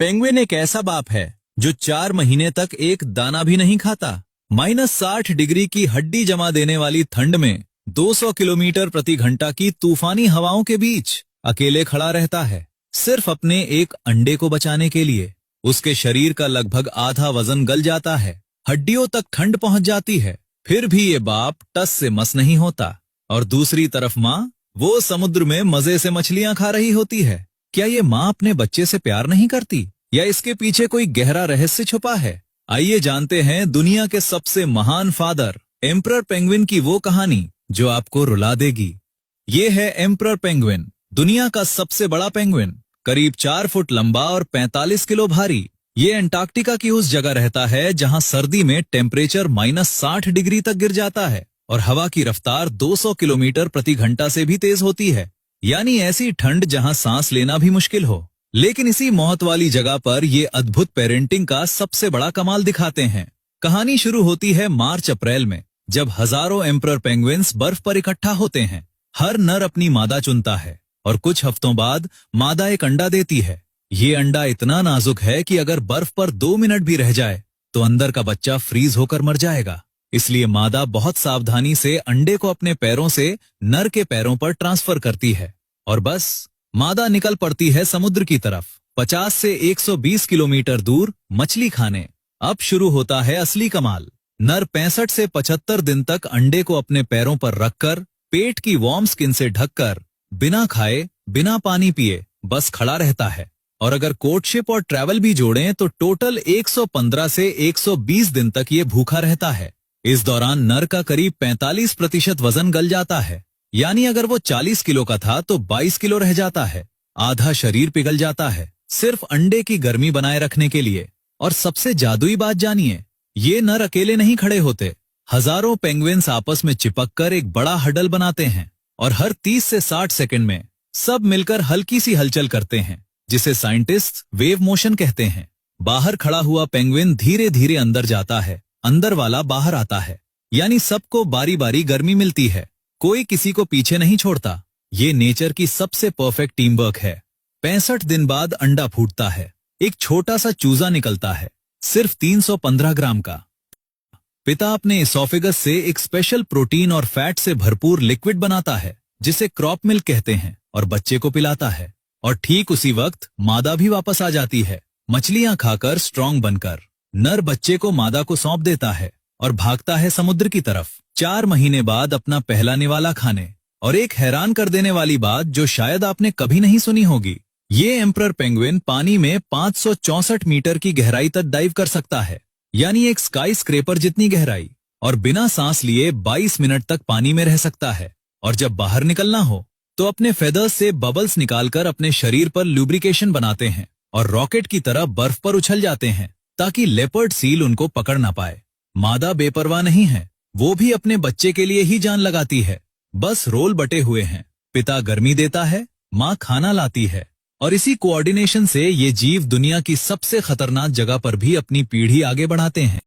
Penguin एक ऐसा बाप है जो 4 महीने तक एक दाना भी नहीं खाता। -60 डिग्री की हड्डी जमा देने वाली ठंड में 200 किलोमीटर प्रति घंटा की तूफानी हवाओं के बीच अकेले खड़ा रहता है, सिर्फ अपने एक अंडे को बचाने के लिए। उसके शरीर का लगभग आधा वजन गल जाता है, हड्डियों तक ठंड पहुंच जाती है, फिर भी ये बाप टस से मस नहीं होता। और दूसरी तरफ माँ, वो समुद्र में मजे से मछलियां खा रही होती है। क्या ये माँ अपने बच्चे से प्यार नहीं करती, या इसके पीछे कोई गहरा रहस्य छुपा है? आइए जानते हैं दुनिया के सबसे महान फादर एम्परर पेंगुइन की वो कहानी जो आपको रुला देगी। ये है एम्परर पेंगुइन, दुनिया का सबसे बड़ा पेंगुइन, करीब 4 फुट लंबा और 45 किलो भारी। ये अंटार्कटिका की उस जगह रहता है जहां सर्दी में टेम्परेचर -60 डिग्री तक गिर जाता है और हवा की रफ्तार 200 किलोमीटर प्रति घंटा से भी तेज होती है, यानी ऐसी ठंड जहां सांस लेना भी मुश्किल हो। लेकिन इसी मौत वाली जगह पर ये अद्भुत पेरेंटिंग का सबसे बड़ा कमाल दिखाते हैं। कहानी शुरू होती है मार्च-अप्रैल में, जब हजारों एम्परर पेंगुइन्स बर्फ पर इकट्ठा होते हैं। हर नर अपनी मादा चुनता है और कुछ हफ्तों बाद मादा एक अंडा देती है। ये अंडा इतना नाजुक है कि अगर बर्फ पर 2 मिनट भी रह जाए तो अंदर का बच्चा फ्रीज होकर मर जाएगा। इसलिए मादा बहुत सावधानी से अंडे को अपने पैरों से नर के पैरों पर ट्रांसफर करती है और बस मादा निकल पड़ती है समुद्र की तरफ, 50 से 120 किलोमीटर दूर मछली खाने। अब शुरू होता है असली कमाल। नर 65 से 75 दिन तक अंडे को अपने पैरों पर रखकर, पेट की वार्म स्किन से ढककर, बिना खाए बिना पानी पिए बस खड़ा रहता है। और अगर कोर्टशिप और ट्रैवल भी जोड़ें तो टोटल 115 से 120 दिन तक ये भूखा रहता है। इस दौरान नर का करीब 45% वजन गल जाता है, यानी अगर वो 40 किलो का था तो 22 किलो रह जाता है। आधा शरीर पिघल जाता है, सिर्फ अंडे की गर्मी बनाए रखने के लिए। और सबसे जादुई बात जानिए, ये नर अकेले नहीं खड़े होते। हजारों पेंगुइन्स आपस में चिपककर एक बड़ा हडल बनाते हैं और हर 30 से 60 सेकंड में सब मिलकर हल्की सी हलचल करते हैं, जिसे साइंटिस्ट वेव मोशन कहते हैं। बाहर खड़ा हुआ पेंगुइन धीरे धीरे अंदर जाता है, अंदर वाला बाहर आता है, यानी सबको बारी बारी गर्मी मिलती है, कोई किसी को पीछे नहीं छोड़ता। ये नेचर की सबसे परफेक्ट टीम वर्क है। 65 दिन बाद अंडा फूटता है, एक छोटा सा चूजा निकलता है, सिर्फ 315 ग्राम का। पिता अपने इसोफेगस से एक स्पेशल प्रोटीन और फैट से भरपूर लिक्विड बनाता है, जिसे क्रॉप मिल्क कहते हैं, और बच्चे को पिलाता है। और ठीक उसी वक्त मादा भी वापस आ जाती है, मछलियां खाकर स्ट्रांग बनकर। नर बच्चे को मादा को सौंप देता है और भागता है समुद्र की तरफ, 4 महीने बाद अपना पहला निवाला खाने। और एक हैरान कर देने वाली बात जो शायद आपने कभी नहीं सुनी होगी, ये एम्परर पेंगुइन पानी में 564 मीटर की गहराई तक डाइव कर सकता है, यानी एक स्काई स्क्रेपर जितनी गहराई, और बिना सांस लिए 22 मिनट तक पानी में रह सकता है। और जब बाहर निकलना हो तो अपने फेदर्स से बबल्स निकालकर अपने शरीर पर लुब्रिकेशन बनाते हैं और रॉकेट की तरह बर्फ पर उछल जाते हैं ताकि लेपर्ड सील उनको पकड़ ना पाए। मादा बेपरवाह नहीं है, वो भी अपने बच्चे के लिए ही जान लगाती है। बस रोल बटे हुए हैं, पिता गर्मी देता है, माँ खाना लाती है, और इसी कोऑर्डिनेशन से ये जीव दुनिया की सबसे खतरनाक जगह पर भी अपनी पीढ़ी आगे बढ़ाते हैं।